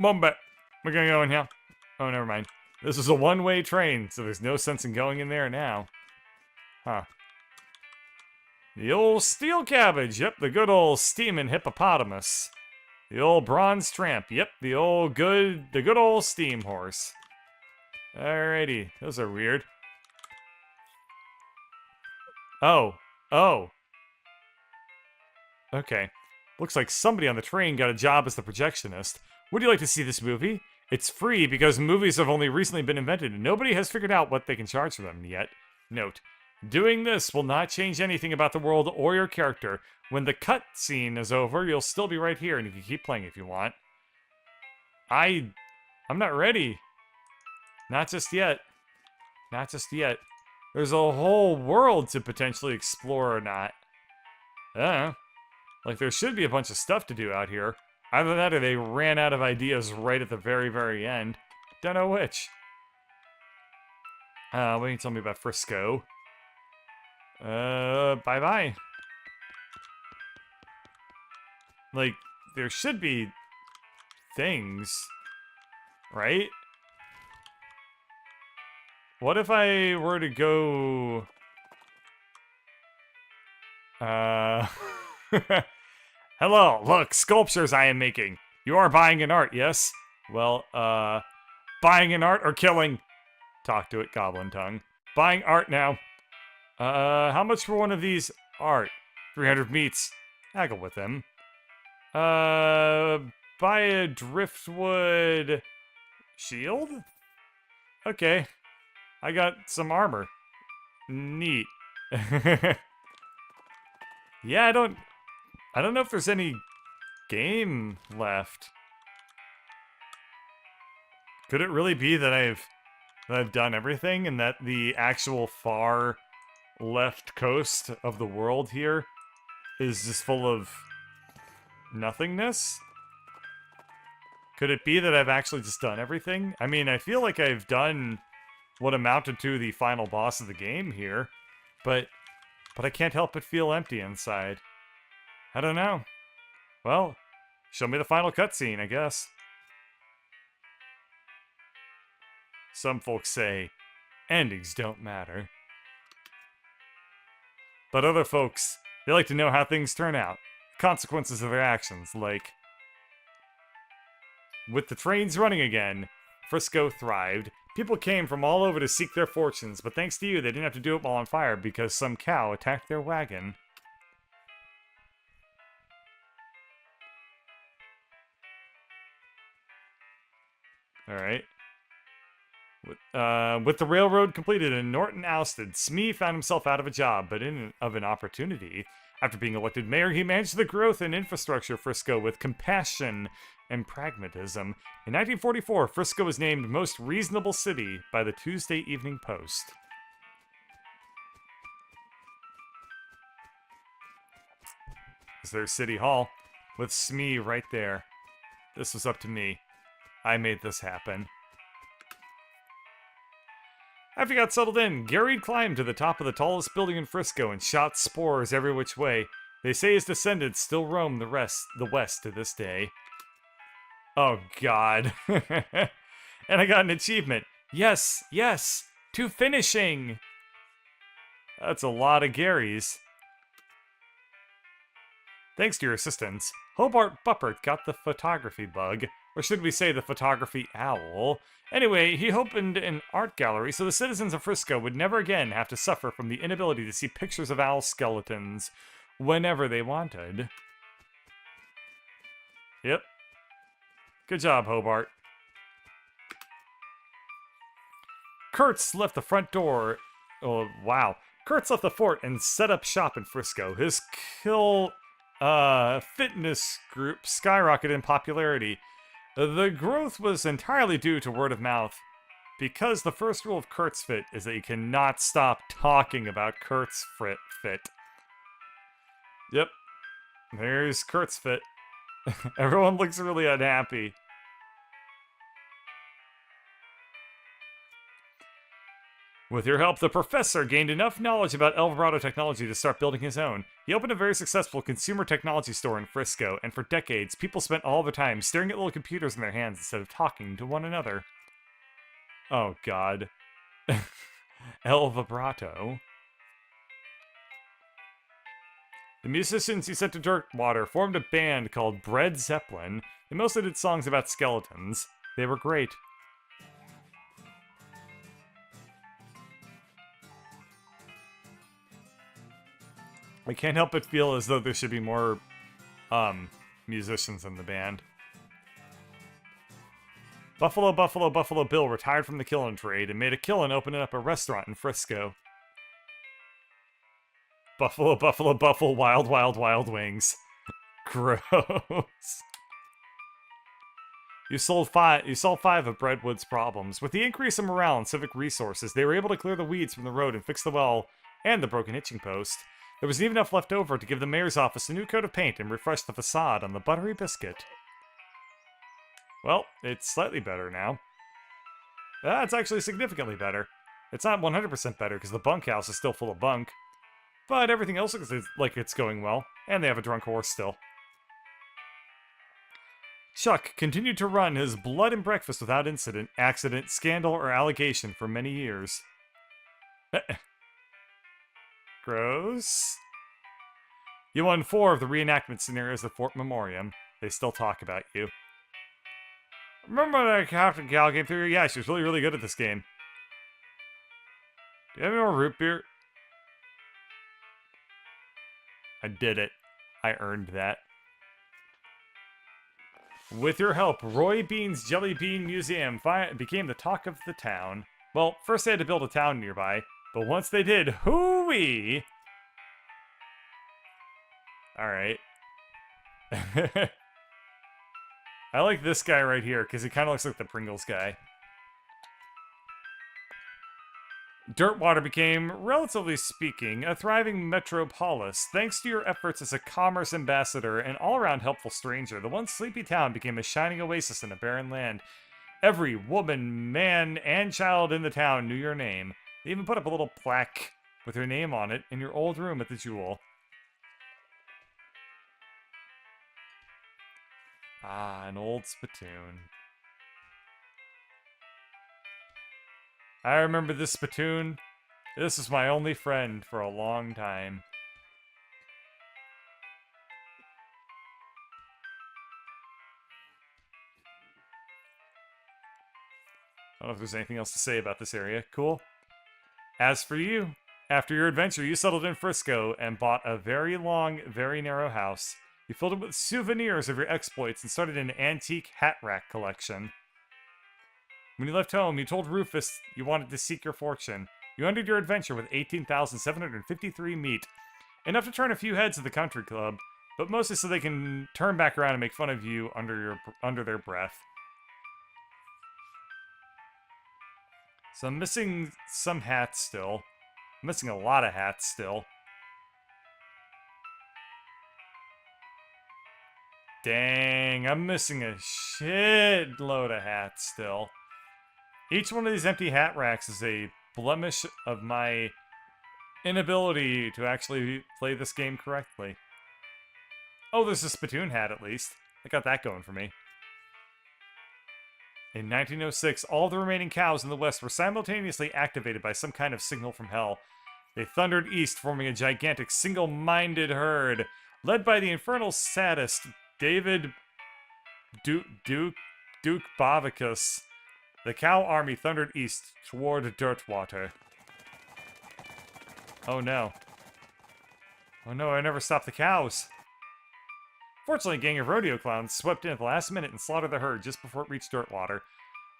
Mumbai. We're gonna go in here. Oh, never mind. This is a one-way train, so there's no sense in going in there now. Huh. The old steel cabbage. Yep, the good old steaming hippopotamus. The old bronze tramp. Yep, the good old steam horse. Alrighty, those are weird. Oh. Oh. Okay. Looks like somebody on the train got a job as the projectionist. Would you like to see this movie? It's free because movies have only recently been invented and nobody has figured out what they can charge for them yet. Note, doing this will not change anything about the world or your character. When the cut scene is over, you'll still be right here and you can keep playing if you want. I'm not ready. Not just yet. Not just yet. There's a whole world to potentially explore or not. I don't know. Like, there should be a bunch of stuff to do out here. Either that or they ran out of ideas right at the very, very end. Don't know which. What can you tell me about Frisco? Bye-bye. Like, there should be things, right? What if I were to go... Hello, look, sculptures I am making. You are buying an art, yes? Well, buying an art or killing? Talk to it, goblin tongue. Buying art now. How much for one of these art? 300 meats. Haggle with them. Buy a driftwood shield? Okay. I got some armor. Neat. Yeah, I don't know if there's any game left. Could it really be that I've done everything and that the actual far left coast of the world here is just full of nothingness? Could it be that I've actually just done everything? I mean, I feel like I've done what amounted to the final boss of the game here, but I can't help but feel empty inside. I don't know. Well, show me the final cutscene, I guess. Some folks say endings don't matter. But other folks, they like to know how things turn out. Consequences of their actions, like... With the trains running again, Frisco thrived. People came from all over to seek their fortunes, but thanks to you, they didn't have to do it while on fire because some cow attacked their wagon. Alright. With the railroad completed and Norton ousted, Smee found himself out of a job, but of an opportunity. After being elected mayor, he managed the growth and infrastructure of Frisco with compassion and pragmatism. In 1944, Frisco was named Most Reasonable City by the Tuesday Evening Post. Is there City Hall? With Smee right there. This was up to me. I made this happen. After he got settled in, Gary climbed to the top of the tallest building in Frisco and shot spores every which way. They say his descendants still roam the West to this day. Oh, God. And I got an achievement. Yes, yes, to finishing. That's a lot of Garys. Thanks to your assistance, Hobart Buppert got the photography bug. Or should we say the photography owl? Anyway, he opened an art gallery so the citizens of Frisco would never again have to suffer from the inability to see pictures of owl skeletons whenever they wanted. Yep. Good job, Hobart. Kurtz left the front door... Oh, wow. Kurtz left the fort and set up shop in Frisco. His fitness group skyrocketed in popularity. The growth was entirely due to word of mouth, because the first rule of Kurtz Fit is that you cannot stop talking about Kurtz Fit. Yep. There's Kurtz Fit. Everyone looks really unhappy. With your help, the professor gained enough knowledge about El Dorado technology to start building his own. He opened a very successful consumer technology store in Frisco, and for decades, people spent all their time staring at little computers in their hands instead of talking to one another. Oh, God. El Vibrato. The musicians he sent to Dirtwater formed a band called Bread Zeppelin. They mostly did songs about skeletons. They were great. I can't help but feel as though there should be more, musicians in the band. Buffalo Bill retired from the killin' trade and made a killin' opening up a restaurant in Frisco. Buffalo, wild wings. Gross. You solved five of Breadwood's problems. With the increase in morale and civic resources, they were able to clear the weeds from the road and fix the well and the broken hitching post. There was even enough left over to give the mayor's office a new coat of paint and refresh the facade on the buttery biscuit. Well, it's slightly better now. It's actually significantly better. It's not 100% better because the bunkhouse is still full of bunk. But everything else looks like it's going well, and they have a drunk horse still. Chuck continued to run his blood and breakfast without incident, accident, scandal, or allegation for many years. Gross. You won 4 of the reenactment scenarios at Fort Memoriam. They still talk about you. Remember that Captain Gal came through? Yeah, she was really, really good at this game. Do you have any more root beer? I did it. I earned that. With your help, Roy Bean's Jelly Bean Museum became the talk of the town. Well, first they had to build a town nearby, but once they did, hooey! Alright. I like this guy right here, because he kind of looks like the Pringles guy. Dirtwater became, relatively speaking, a thriving metropolis. Thanks to your efforts as a commerce ambassador and all-around helpful stranger, the once sleepy town became a shining oasis in a barren land. Every woman, man, and child in the town knew your name. They even put up a little plaque with your name on it in your old room at the Jewel. Ah, an old spittoon. I remember this spittoon. This was my only friend for a long time. I don't know if there's anything else to say about this area. Cool. As for you, after your adventure, you settled in Frisco and bought a very long, very narrow house. You filled it with souvenirs of your exploits and started an antique hat rack collection. When you left home, you told Rufus you wanted to seek your fortune. You ended your adventure with 18,753 meat. Enough to turn a few heads at the country club, but mostly so they can turn back around and make fun of you under their breath. So I'm missing some hats still. I'm missing a lot of hats still. Dang, I'm missing a shitload of hats still. Each one of these empty hat racks is a blemish of my inability to actually play this game correctly. Oh, there's a spittoon hat at least. I got that going for me. In 1906, all the remaining cows in the West were simultaneously activated by some kind of signal from hell. They thundered east, forming a gigantic single-minded herd, led by the infernal sadist, David Duke Bavicus. The cow army thundered east toward Dirtwater. Oh no. Oh no, I never stopped the cows. Fortunately, a gang of rodeo clowns swept in at the last minute and slaughtered the herd just before it reached Dirtwater.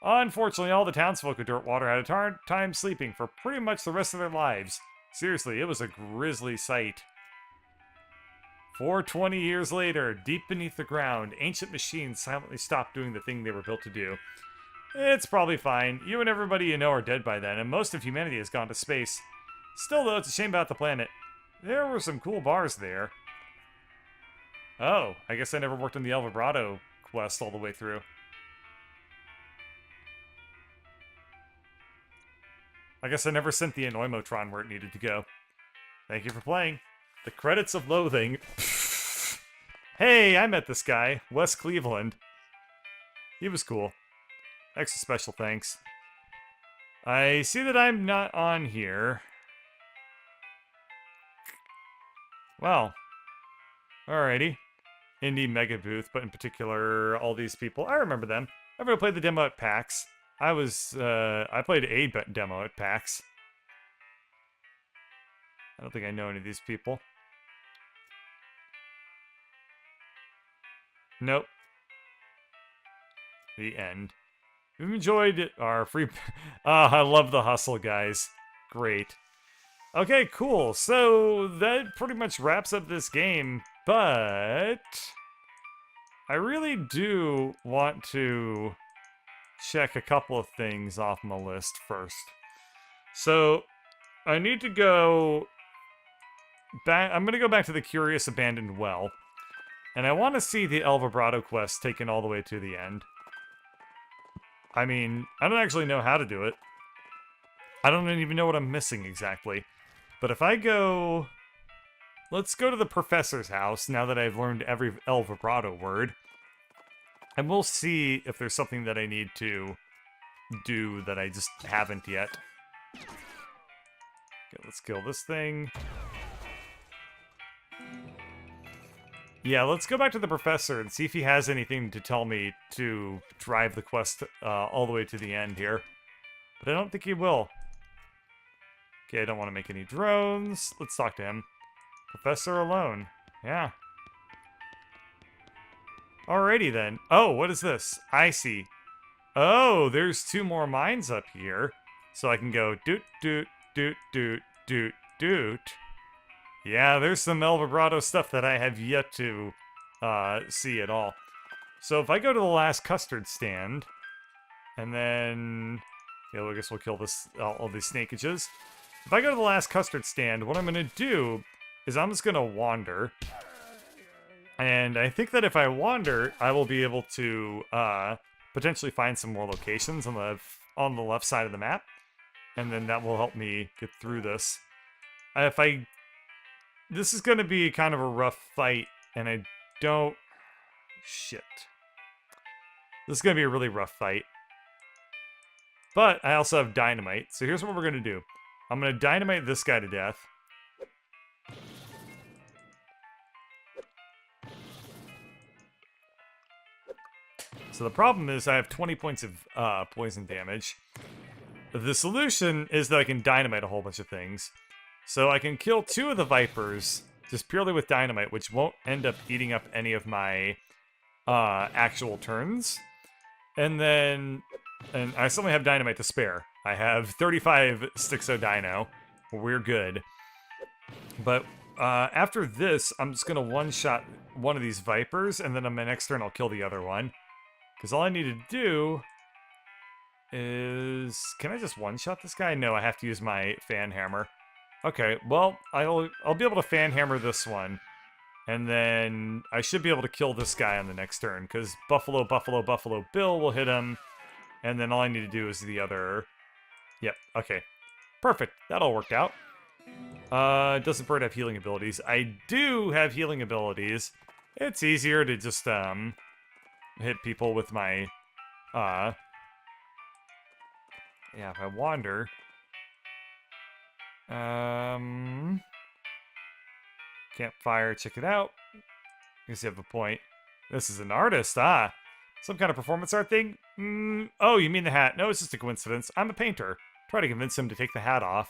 Unfortunately, all the townsfolk of Dirtwater had a hard time sleeping for pretty much the rest of their lives. Seriously, it was a grisly sight. 420 years later, deep beneath the ground, ancient machines silently stopped doing the thing they were built to do. It's probably fine. You and everybody you know are dead by then, and most of humanity has gone to space. Still, though, it's a shame about the planet. There were some cool bars there. Oh, I guess I never worked on the El Vibrato quest all the way through. I guess I never sent the Anoimotron where it needed to go. Thank you for playing. The Credits of Loathing. Hey, I met this guy, Wes Cleveland. He was cool. Extra special thanks. I see that I'm not on here. Well, alrighty. Indie Mega Booth, but in particular, all these people. I remember them. Everyone played the demo at PAX. I played a demo at PAX. I don't think I know any of these people. Nope. The end. We've enjoyed our free... I love the hustle, guys. Great. Okay, cool. So, that pretty much wraps up this game, but... I really do want to check a couple of things off my list first. So, I need to go back... I'm going to go back to the Curious Abandoned Well. And I want to see the El Vibrato quest taken all the way to the end. I mean, I don't actually know how to do it. I don't even know what I'm missing exactly. But if I go... Let's go to the professor's house, now that I've learned every El Vibrato word. And we'll see if there's something that I need to do that I just haven't yet. Okay, let's kill this thing. Yeah, let's go back to the professor and see if he has anything to tell me to drive the quest all the way to the end here. But I don't think he will. Okay, I don't want to make any drones. Let's talk to him. Professor alone. Yeah. Alrighty then. Oh, what is this? I see. Oh, there's 2 more mines up here. So I can go doot, doot, doot, doot, doot, doot. Yeah, there's some El Vibrato stuff that I have yet to see at all. So if I go to the last custard stand, and then... Yeah, I guess we'll kill this all these snakeages. If I go to the last custard stand, what I'm going to do is I'm just going to wander. And I think that if I wander, I will be able to potentially find some more locations on the left side of the map. And then that will help me get through this. This is going to be kind of a rough fight, and I don't... Shit. This is going to be a really rough fight. But I also have dynamite, so here's what we're going to do. I'm going to dynamite this guy to death. So the problem is I have 20 points of poison damage. The solution is that I can dynamite a whole bunch of things. So I can kill 2 of the vipers just purely with dynamite, which won't end up eating up any of my actual turns. And then... And I still only have dynamite to spare. I have 35 sticks of dino. We're good. But after this, I'm just going to one-shot one of these vipers, and then on my next turn I'll kill the other one. Because all I need to do is... Can I just one-shot this guy? No, I have to use my fan hammer. Okay, well, I'll be able to fan hammer this one. And then I should be able to kill this guy on the next turn, because Buffalo, Buffalo, Buffalo Bill will hit him. And then all I need to do is the other... Yep, okay. Perfect, that all worked out. Doesn't bird have healing abilities? I do have healing abilities. It's easier to just, hit people with my, Yeah, if I wander... Campfire, check it out. I guess you have a point. This is an artist, Some kind of performance art thing? Oh, you mean the hat. No, it's just a coincidence. I'm a painter. Try to convince him to take the hat off.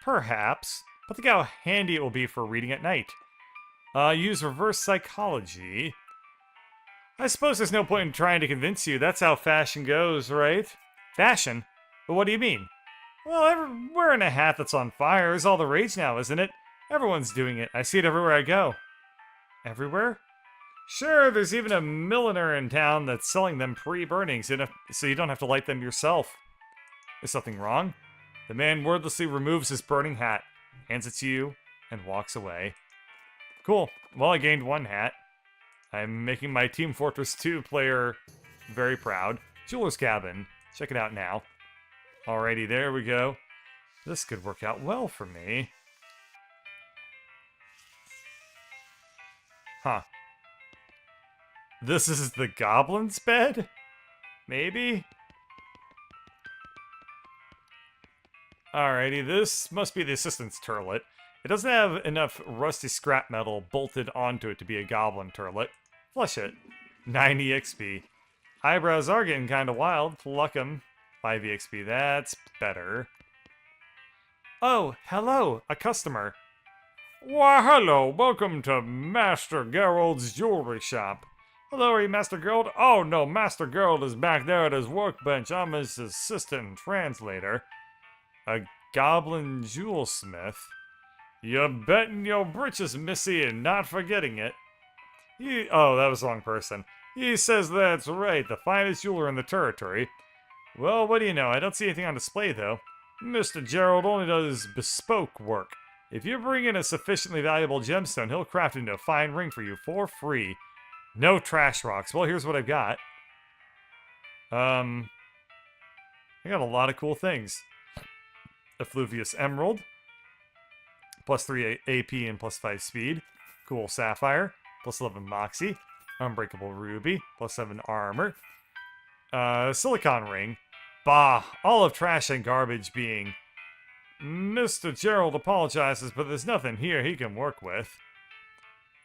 Perhaps. But think how handy it will be for reading at night. Use reverse psychology. I suppose there's no point in trying to convince you. That's how fashion goes, right? Fashion? But what do you mean? Well, wearing a hat that's on fire is all the rage now, isn't it? Everyone's doing it. I see it everywhere I go. Everywhere? Sure, there's even a milliner in town that's selling them pre-burning, so you don't have to light them yourself. Is something wrong? The man wordlessly removes his burning hat, hands it to you, and walks away. Cool. Well, I gained 1 hat. I'm making my Team Fortress 2 player very proud. Jeweler's Cabin. Check it out now. Alrighty, there we go. This could work out well for me. Huh. This is the goblin's bed? Maybe? Alrighty, this must be the assistant's turlet. It doesn't have enough rusty scrap metal bolted onto it to be a goblin turlet. Flush it. 90 XP. Eyebrows are getting kinda wild. Pluck 'em. 5 EXP. That's better. Oh, hello, a customer. Why, hello. Welcome to Master Gerald's jewelry shop. Hello, are you Master Gerald? Oh, no, Master Gerald is back there at his workbench. I'm his assistant and translator. A goblin jewelsmith. You're betting your britches, missy, and not forgetting it. Oh, that was the wrong person. He says that's right, the finest jeweler in the territory. Well, what do you know? I don't see anything on display, though. Mr. Gerald only does bespoke work. If you bring in a sufficiently valuable gemstone, he'll craft into a fine ring for you for free. No trash rocks. Well, here's what I've got. I got a lot of cool things. Effluvious Emerald. Plus 3 AP and plus 5 speed. Cool Sapphire. Plus 11 Moxie. Unbreakable Ruby. Plus 7 armor. Silicon Ring. Bah, all of trash and garbage being. Mr. Gerald apologizes, but there's nothing here he can work with.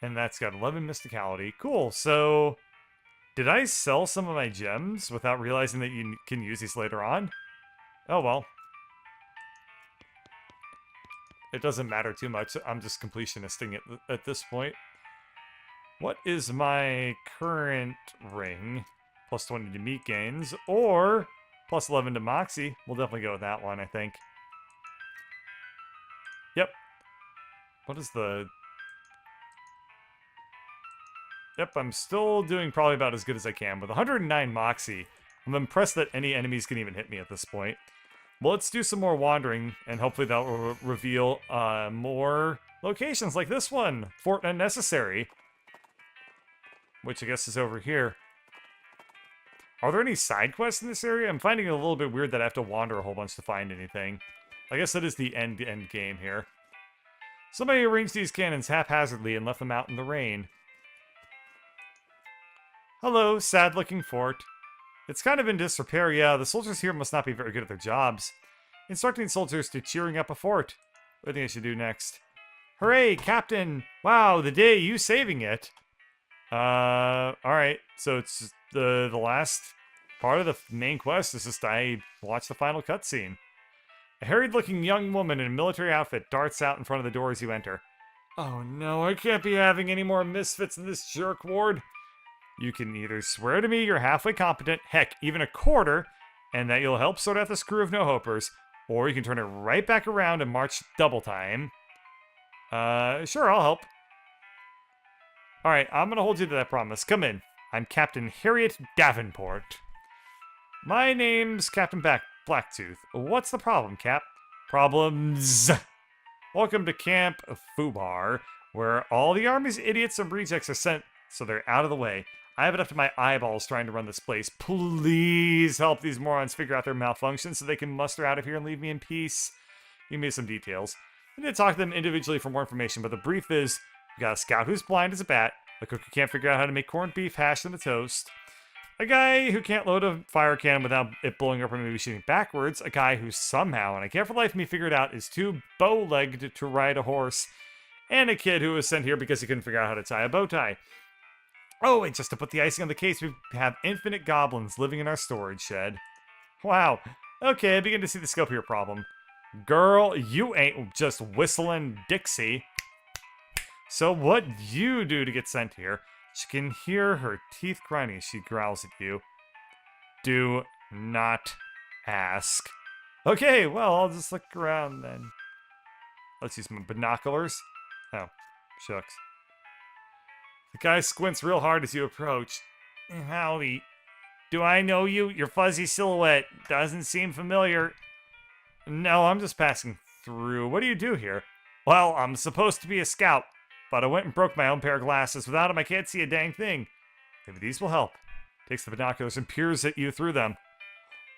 And that's got 11 mysticality. Cool, so did I sell some of my gems without realizing that you can use these later on? Oh well. It doesn't matter too much. I'm just completionisting it at this point. What is my current ring? Plus 20 to meat gains, or plus 11 to Moxie. We'll definitely go with that one, I think. Yep. What is the... Yep, I'm still doing probably about as good as I can. With 109 Moxie, I'm impressed that any enemies can even hit me at this point. Well, let's do some more wandering, and hopefully that will reveal more locations like this one. Fort Unnecessary. Which I guess is over here. Are there any side quests in this area? I'm finding it a little bit weird that I have to wander a whole bunch to find anything. I guess that is the end game here. Somebody arranged these cannons haphazardly and left them out in the rain. Hello, sad-looking fort. It's kind of in disrepair, yeah. The soldiers here must not be very good at their jobs. Instructing soldiers to cheering up a fort. What do you think I should do next? Hooray, Captain! Wow, the day you saving it. Alright. So it's the last part of the main quest is just I watch the final cutscene. A harried-looking young woman in a military outfit darts out in front of the door as you enter. Oh no, I can't be having any more misfits in this jerk ward. You can either swear to me you're halfway competent, heck, even a quarter, and that you'll help sort out this crew of no-hopers, or you can turn it right back around and march double time. Sure, I'll help. Alright, I'm gonna hold you to that promise. Come in. I'm Captain Harriet Davenport. My name's Captain Blacktooth. What's the problem, Cap? Problems. Welcome to Camp Fubar, where all the Army's idiots and rejects are sent so they're out of the way. I have it up to my eyeballs trying to run this place. Please help these morons figure out their malfunction so they can muster out of here and leave me in peace. Give me some details. I need to talk to them individually for more information, but the brief is, we got a scout who's blind as a bat, a cook who can't figure out how to make corned beef hash on a toast, a guy who can't load a fire cannon without it blowing up or maybe shooting backwards, a guy who somehow, and I can't for the life of me figure it out, is too bow-legged to ride a horse, and a kid who was sent here because he couldn't figure out how to tie a bow tie. Oh, and just to put the icing on the cake, we have infinite goblins living in our storage shed. Wow. Okay, I begin to see the scope of your problem. Girl, you ain't just whistling Dixie. So what you do to get sent here? She can hear her teeth grinding as she growls at you. Do not ask. Okay, well, I'll just look around then. Let's use my binoculars. Oh, shucks. The guy squints real hard as you approach. Howdy. Do I know you? Your fuzzy silhouette doesn't seem familiar. No, I'm just passing through. What do you do here? Well, I'm supposed to be a scout, but I went and broke my own pair of glasses. Without them, I can't see a dang thing. Maybe these will help. Takes the binoculars and peers at you through them.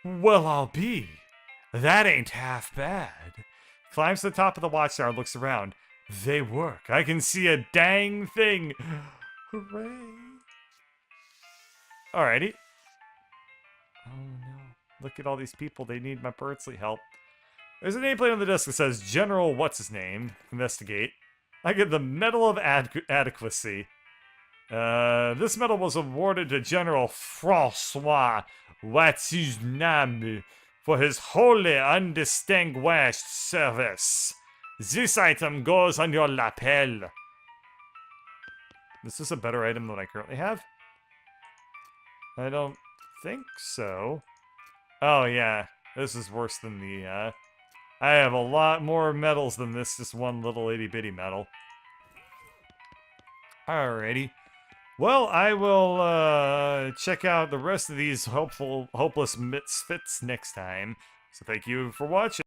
Well, I'll be. That ain't half bad. climbs to the top of the watchtower and looks around. They work. I can see a dang thing. Hooray. Alrighty. Oh no. Look at all these people. They need my Birdsley help. There's a nameplate on the desk that says General What's-His-Name. Investigate. I get the Medal of Adequacy. This medal was awarded to General Francois What's-His-Name for his wholly undistinguished service. This item goes on your lapel. Is this a better item than I currently have? I don't think so. Oh yeah, this is worse than the, I have a lot more medals than this, just one little itty-bitty medal. Alrighty. Well, I will, check out the rest of these hopeless misfits next time. So thank you for watching.